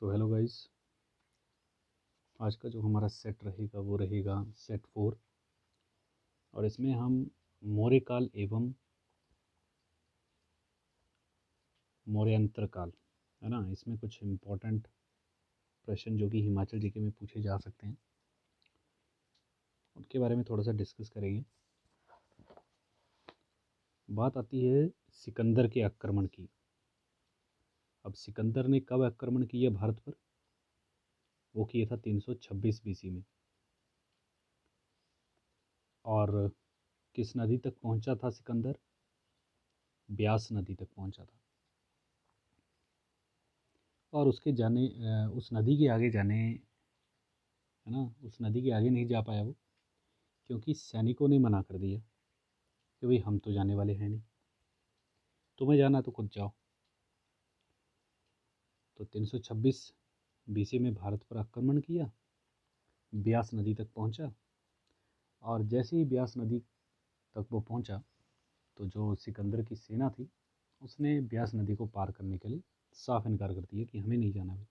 So hello guys, आज का जो हमारा सेट रहेगा वो रहेगा सेट 4। और इसमें हम मौर्य काल एवं मौर्यांतर काल है ना, इसमें कुछ इम्पोर्टेंट प्रश्न जो कि हिमाचल जीके में पूछे जा सकते हैं उनके बारे में थोड़ा सा डिस्कस करेंगे। बात आती है सिकंदर के आक्रमण की। अब सिकंदर ने कब आक्रमण किया भारत पर? वो किया था 326 बीसी में। और किस नदी तक पहुंचा था सिकंदर? ब्यास नदी तक पहुंचा था। और उसके जाने उस नदी के आगे जाने है ना, उस नदी के आगे नहीं जा पाया वो, क्योंकि सैनिकों ने मना कर दिया कि भाई हम तो जाने वाले हैं नहीं, तुम्हें जाना तो खुद जाओ। तो 326 बीसी में भारत पर आक्रमण किया, ब्यास नदी तक पहुंचा। और जैसे ही ब्यास नदी तक वो पहुंचा तो जो सिकंदर की सेना थी उसने ब्यास नदी को पार करने के लिए साफ इनकार कर दिया कि हमें नहीं जाना है।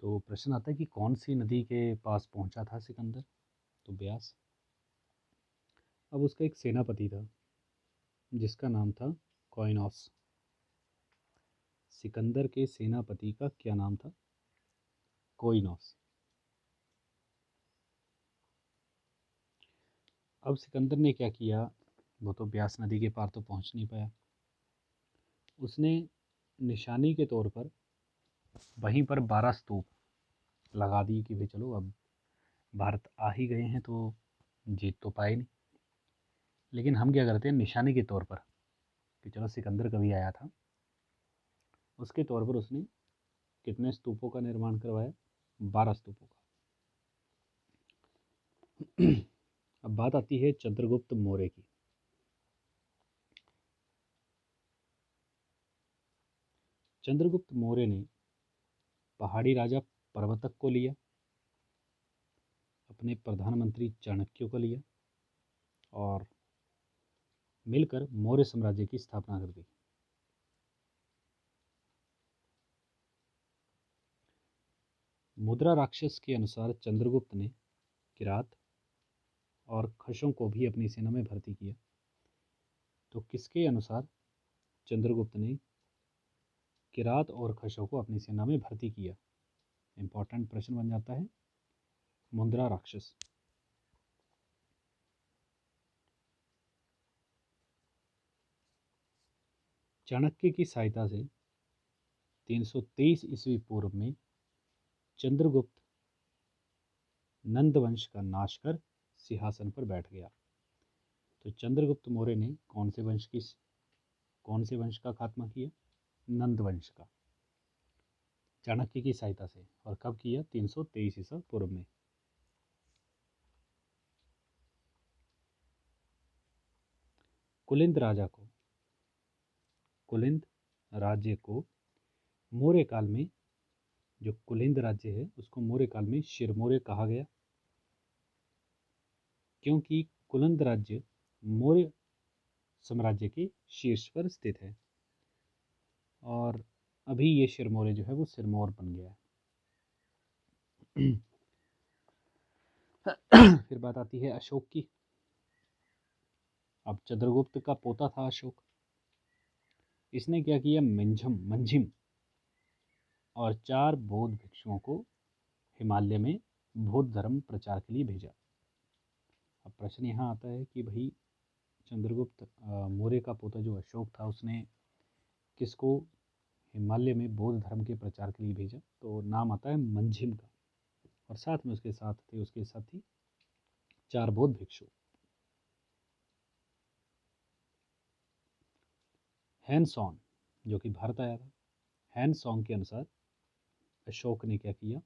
तो प्रश्न आता है कि कौन सी नदी के पास पहुंचा था सिकंदर? तो ब्यास। अब उसका एक सेनापति था जिसका नाम था कोइनोस। सिकंदर के सेनापति का क्या नाम था? कोइनोस। अब सिकंदर ने क्या किया, वो तो ब्यास नदी के पार तो पहुंच नहीं पाया। उसने निशानी के तौर पर वहीं पर 12 स्तूप लगा दिए कि भाई चलो अब भारत आ ही गए हैं तो जीत तो पाए नहीं। लेकिन हम क्या करते हैं निशानी के तौर पर कि चलो सिकंदर कभी आया था, उसके तौर पर उसने कितने स्तूपों का निर्माण करवाया? 12 स्तूपों का। अब बात आती है चंद्रगुप्त मौर्य की। चंद्रगुप्त मौर्य ने पहाड़ी राजा प्रवर्तक को लिया, अपने प्रधानमंत्री चाणक्य को लिया और मिलकर मौर्य साम्राज्य की स्थापना कर दी। मुद्रा राक्षस के अनुसार चंद्रगुप्त ने किरात और खशों को भी अपनी सेना में भर्ती किया। तो किसके अनुसार चंद्रगुप्त ने किरात और खशों को अपनी सेना में भर्ती किया? इंपॉर्टेंट प्रश्न बन जाता है। मुद्रा राक्षस। चाणक्य की सहायता से 323 ईस्वी पूर्व में चंद्रगुप्त नंद वंश का नाश कर सिंहासन पर बैठ गया। तो चंद्रगुप्त मौर्य ने कौन से वंश का खात्मा किया? नंद वंश का, चाणक्य की सहायता से। और कब किया? 323 ईसा पूर्व में। कुलिंद राज्य को मौर्य काल में, जो कुलिंद राज्य है उसको मौर्य काल में शिरमौर्य कहा गया, क्योंकि कुलिंद राज्य मौर्य साम्राज्य के शीर्ष पर स्थित है। और अभी ये शिरमौर्य जो है वो सिरमौर बन गया है। फिर बात आती है अशोक की। अब चंद्रगुप्त का पोता था अशोक। इसने क्या किया? मंझिम और 4 बौद्ध भिक्षुओं को हिमालय में बौद्ध धर्म प्रचार के लिए भेजा। अब प्रश्न यहाँ आता है कि भाई चंद्रगुप्त मौर्य का पोता जो अशोक था उसने किसको हिमालय में बौद्ध धर्म के प्रचार के लिए भेजा? तो नाम आता है मंझिम का। और साथ में उसके साथी 4 बौद्ध भिक्षु। हैनसॉन्ग जो कि भारत आया था, हैनसॉन्ग के अनुसार अशोक ने क्या किया?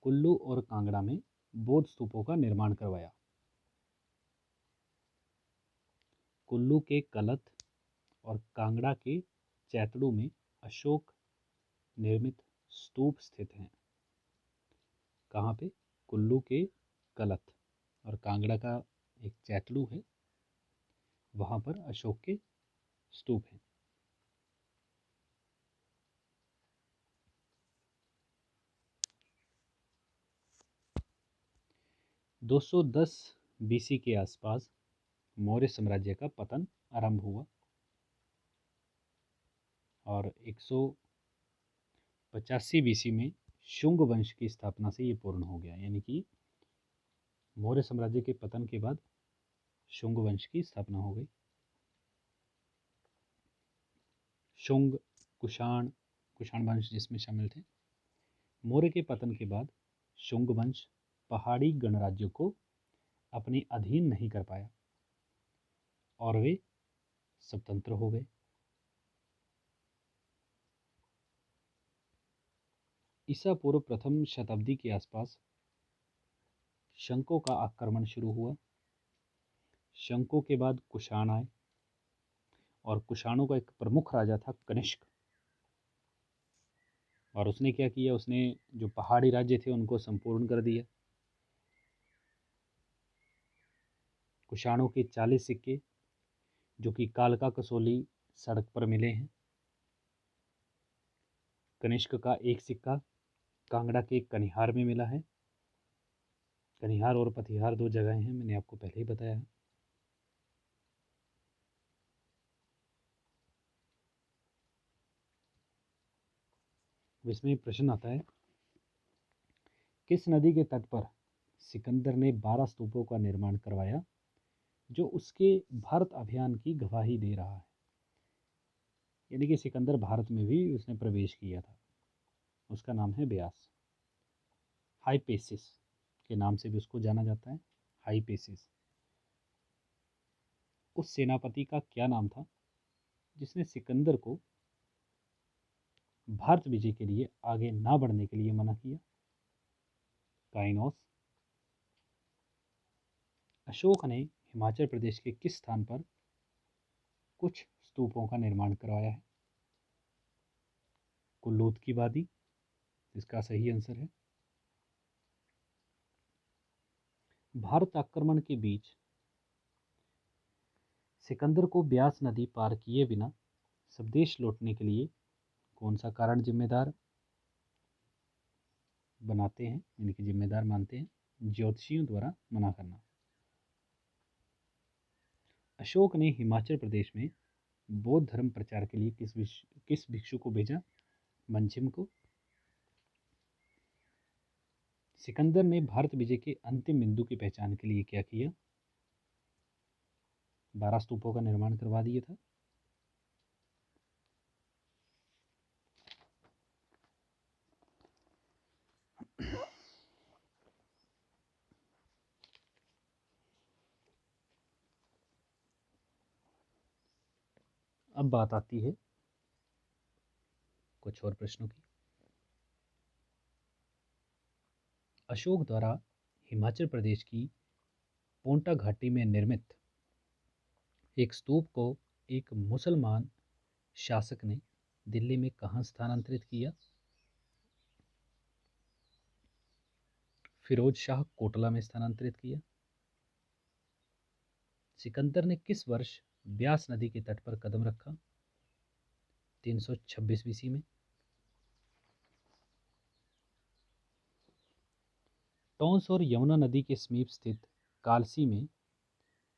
कुल्लू और कांगड़ा में बौद्ध स्तूपों का निर्माण करवाया। कुल्लू के कलत और कांगड़ा के चैतड़ू में अशोक निर्मित स्तूप स्थित हैं। कहाँ पे? कुल्लू के कलत और कांगड़ा का एक चैतड़ू है, वहाँ पर अशोक के स्तूप हैं। 210 बीसी के आसपास मौर्य साम्राज्य का पतन आरंभ हुआ और 185 बीसी में शुंग वंश की स्थापना से ये पूर्ण हो गया। यानी कि मौर्य साम्राज्य के पतन के बाद शुंग वंश की स्थापना हो गई। शुंग, कुषाण वंश जिसमें शामिल थे। मौर्य के पतन के बाद शुंग वंश पहाड़ी गणराज्यों को अपने अधीन नहीं कर पाया और वे स्वतंत्र हो गए। ईसा पूर्व प्रथम शताब्दी के आसपास शंकों का आक्रमण शुरू हुआ। शंकों के बाद कुषाण आए और कुषाणों का एक प्रमुख राजा था कनिष्क। और उसने क्या किया, उसने जो पहाड़ी राज्य थे उनको संपूर्ण कर दिया। कुषाणों के 40 सिक्के जो कि कालका कसौली सड़क पर मिले हैं। कनिष्क का एक सिक्का कांगड़ा के कनिहार में मिला है। कनिहार और पतिहार दो जगह हैं, मैंने आपको पहले ही बताया है। इसमें प्रश्न आता है, किस नदी के तट पर सिकंदर ने 12 स्तूपों का निर्माण करवाया जो उसके भारत अभियान की गवाही दे रहा है। यानी कि सिकंदर भारत में भी उसने प्रवेश किया था। उसका नाम है ब्यास। हाइपेसिस के नाम से भी उसको जाना जाता है। हाइपेसिस। उस सेनापति का क्या नाम था जिसने सिकंदर को भारत विजय के लिए आगे ना बढ़ने के लिए मना किया? काइनोस। अशोक ने हिमाचल प्रदेश के किस स्थान पर कुछ स्तूपों का निर्माण करवाया है? कुल्लूद की वादी, इसका सही आंसर है। भारत आक्रमण के बीच सिकंदर को ब्यास नदी पार किए बिना स्वदेश लौटने के लिए कौन सा कारण जिम्मेदार बनाते हैं, यानी कि जिम्मेदार मानते हैं? ज्योतिषियों द्वारा मना करना। अशोक ने हिमाचल प्रदेश में बौद्ध धर्म प्रचार के लिए किस भिक्षु को भेजा? मंजिम को। सिकंदर ने भारत विजय के अंतिम बिंदु की पहचान के लिए क्या किया? 12 स्तूपों का निर्माण करवा दिया था। अब बात आती है कुछ और प्रश्नों की। अशोक द्वारा हिमाचल प्रदेश की पोंटा घाटी में निर्मित एक स्तूप को एक मुसलमान शासक ने दिल्ली में कहाँ स्थानांतरित किया? फिरोज शाह कोटला में स्थानांतरित किया। सिकंदर ने किस वर्ष ब्यास नदी के तट पर कदम रखा? 326 बीसी में। टॉन्स और यमुना नदी के समीप स्थित कालसी में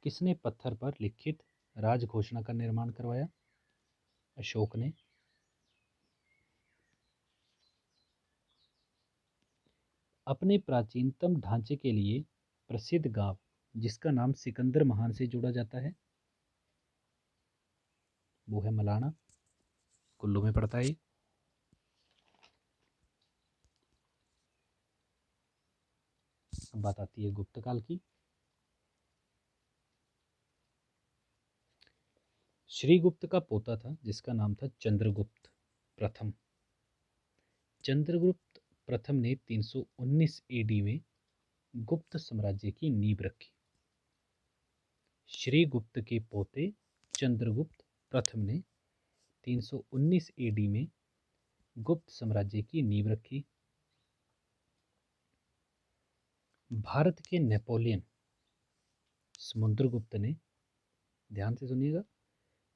किसने पत्थर पर लिखित राज घोषणा का निर्माण करवाया? अशोक ने। अपने प्राचीनतम ढांचे के लिए प्रसिद्ध गांव जिसका नाम सिकंदर महान से जोड़ा जाता है वो है मलाना। कुल्लू में पड़ता है। अब बात आती है गुप्त काल की। श्रीगुप्त का पोता था जिसका नाम था चंद्रगुप्त प्रथम। चंद्रगुप्त प्रथम ने 319 एडी में गुप्त साम्राज्य की नींव रखी। श्रीगुप्त के पोते चंद्रगुप्त प्रथम ने 319 एडी में गुप्त साम्राज्य की नींव रखी। भारत के नेपोलियन समुद्रगुप्त ने, ध्यान से सुनिएगा,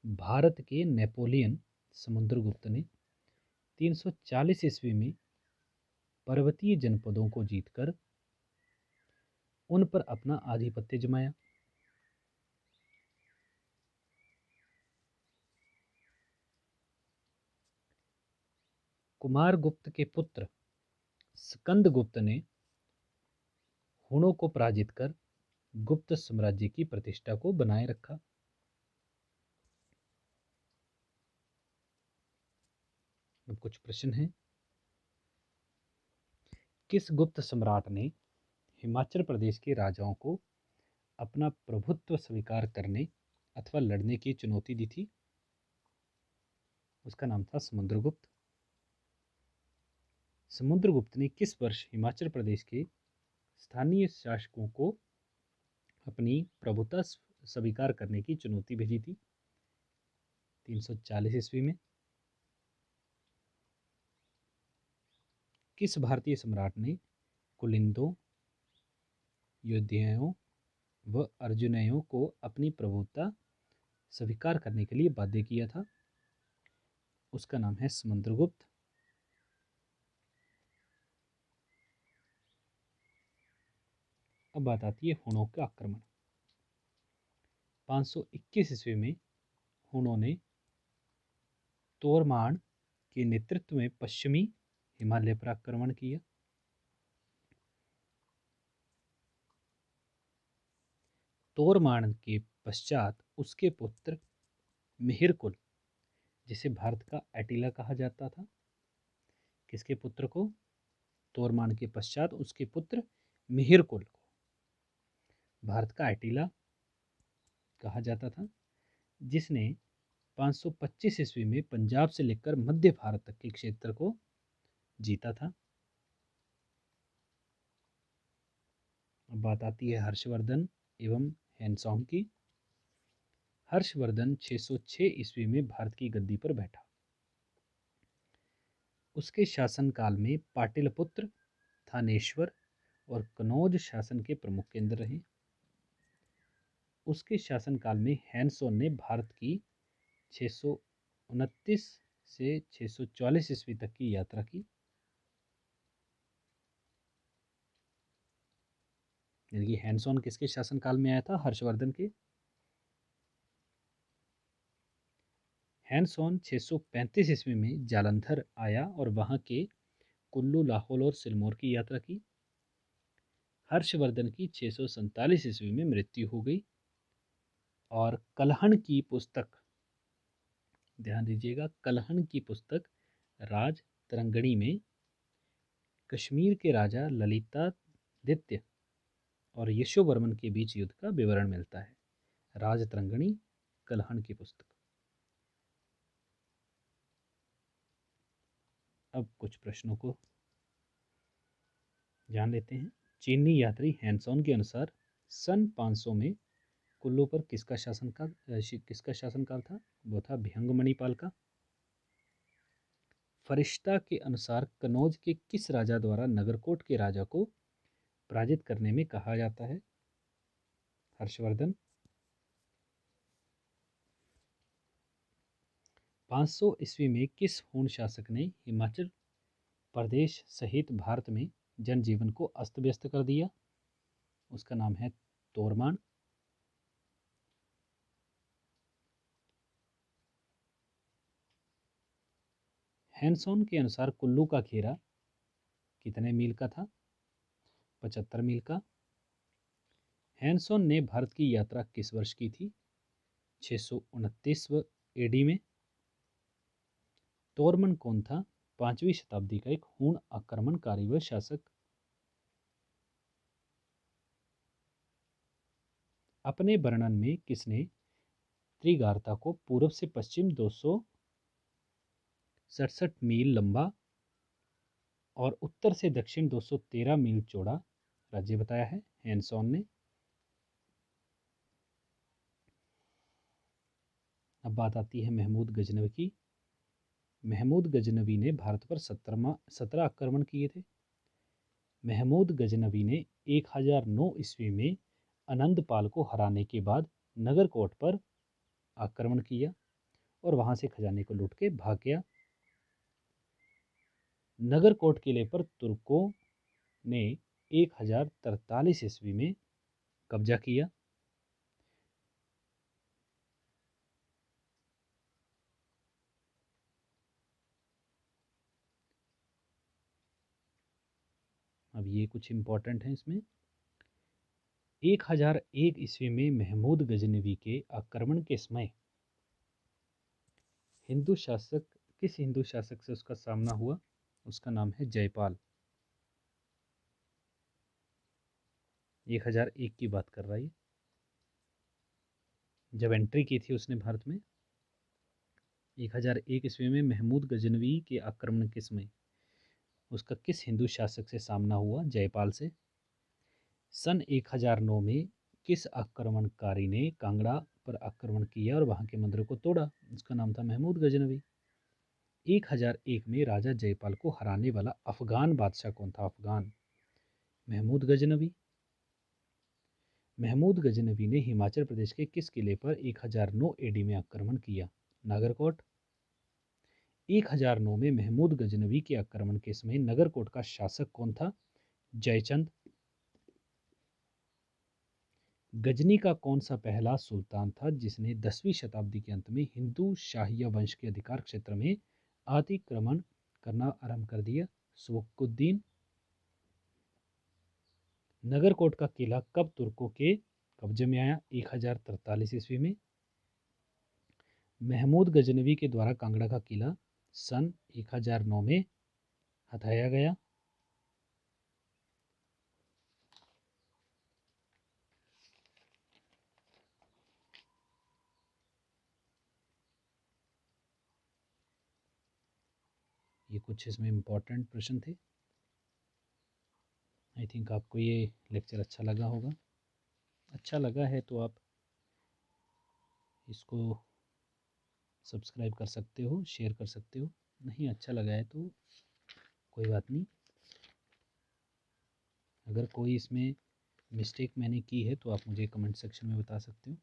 भारत के नेपोलियन समुद्रगुप्त ने 340 ईस्वी में पर्वतीय जनपदों को जीतकर उन पर अपना आधिपत्य जमाया। कुमारगुप्त के पुत्र स्कंदगुप्त ने हुणों को पराजित कर गुप्त साम्राज्य की प्रतिष्ठा को बनाए रखा। अब कुछ प्रश्न हैं। किस गुप्त सम्राट ने हिमाचल प्रदेश के राजाओं को अपना प्रभुत्व स्वीकार करने अथवा लड़ने की चुनौती दी थी? उसका नाम था समुद्रगुप्त। समुद्रगुप्त ने किस वर्ष हिमाचल प्रदेश के स्थानीय शासकों को अपनी प्रभुता स्वीकार करने की चुनौती भेजी थी? 340 ईस्वी में। किस भारतीय सम्राट ने कुलिंदों, योद्धाओं व अर्जुनयों को अपनी प्रभुता स्वीकार करने के लिए बाध्य किया था? उसका नाम है समुद्रगुप्त। अब बात आती है हुणों का आक्रमण। 521 ईस्वी में हुणों ने तोरमान के नेतृत्व में पश्चिमी हिमालय पर आक्रमण किया। तोरमान के पश्चात उसके पुत्र मिहिरकुल, जिसे भारत का एटिला कहा जाता था, किसके पुत्र को? तोरमान के पश्चात उसके पुत्र मिहिरकुल को भारत का एटिला कहा जाता था, जिसने 525 ईस्वी में पंजाब से लेकर मध्य भारत तक के क्षेत्र को जीता था। अब बात आती है हर्षवर्धन एवं हैनसॉन्ग की। हर्षवर्धन 606 ईस्वी में भारत की गद्दी पर बैठा। उसके शासनकाल में पाटलिपुत्र, थानेश्वर और कनौज शासन के प्रमुख केंद्र रहे। उसके शासनकाल में हैनसोन ने भारत की 629 से 644 ईस्वी तक की यात्रा की। यानी कि हैनसोन किसके शासनकाल में आया था? हर्षवर्धन के। हैनसोन 635 ईस्वी में जालंधर आया और वहां के कुल्लू, लाहौल और सिरमौर की यात्रा की। हर्षवर्धन की 647 ईस्वी में मृत्यु हो गई और कलहण की पुस्तक, ध्यान दीजिएगा, कलहण की पुस्तक राज तरंगणी में कश्मीर के राजा ललितादित्य और यशोवर्मन के बीच युद्ध का विवरण मिलता है। राज तरंगणी, कलहण की पुस्तक। अब कुछ प्रश्नों को जान लेते हैं। चीनी यात्री हैनसॉन के अनुसार सन 500 में कुल्लू पर किसका शासनकाल था? वो था भृंग मणिपाल का। फरिश्ता के अनुसार कनौज के किस राजा द्वारा नगरकोट के राजा को पराजित करने में कहा जाता है? हर्षवर्धन। 500 ईस्वी में किस हूण शासक ने हिमाचल प्रदेश सहित भारत में जनजीवन को अस्त व्यस्त कर दिया? उसका नाम है तोरमान। हैनसॉन के अनुसार कुल्लू का घेरा कितने मील का था? 75 मील का। हैनसॉन ने भारत की यात्रा किस वर्ष की थी? 629 एडी में। तोरमन कौन था? 5वीं शताब्दी का एक हूण आक्रमणकारी व शासक। अपने वर्णन में किसने त्रिगारता को पूर्व से पश्चिम 267 मील लंबा और उत्तर से दक्षिण 213 मील चौड़ा राज्य बताया है? हैनसॉन ने। अब बात आती है महमूद गजनवी की। महमूद गजनवी ने भारत पर 17 आक्रमण किए थे। महमूद गजनवी ने 1009 ईस्वी में आनंदपाल को हराने के बाद नगरकोट पर आक्रमण किया और वहां से खजाने को लूट के भाग गया। नगरकोट किले पर तुर्कों ने 1043 ईस्वी में कब्जा किया। अब ये कुछ इम्पोर्टेंट है इसमें। 1001 ईस्वी में महमूद गजनवी के आक्रमण के समय किस हिंदू शासक से उसका सामना हुआ? उसका नाम है जयपाल। 1001 की बात कर रहा है, जब एंट्री की थी उसने भारत में। 1001 ईस्वी में महमूद गजनवी के आक्रमण के समय उसका किस हिंदू शासक से सामना हुआ? जयपाल से। सन 1009 में किस आक्रमणकारी ने कांगड़ा पर आक्रमण किया और वहां के मंदिरों को तोड़ा? उसका नाम था महमूद गजनवी। 1001 में राजा जयपाल को हराने वाला अफगान बादशाह कौन था? अफगान। महमूद गजनवी। महमूद गजनवी ने हिमाचल प्रदेश के किस किले पर 1009 एडी में आक्रमण किया? नागरकोट। 1009 में महमूद गजनवी के आक्रमण के समय नगरकोट का शासक कौन था? जयचंद। गजनी का कौन सा पहला सुल्तान था जिसने 10वीं शताब्दी के अंत में हिंदू शाहिया वंश के अधिकार क्षेत्र में अतिक्रमण करना आरंभ कर दिया? सुबुक्कुद्दीन। नगरकोट का किला कब तुर्कों के कब्जे में आया? 1043 ईस्वी में। महमूद गजनवी के द्वारा कांगड़ा का किला सन 1009 में हथाया गया। ये कुछ इसमें इम्पोर्टेंट प्रश्न थे। आई थिंक आपको ये लेक्चर अच्छा लगा होगा। अच्छा लगा है तो आप इसको सब्सक्राइब कर सकते हो, शेयर कर सकते हो। नहीं अच्छा लगा है तो कोई बात नहीं। अगर कोई इसमें मिस्टेक मैंने की है तो आप मुझे कमेंट सेक्शन में बता सकते हो।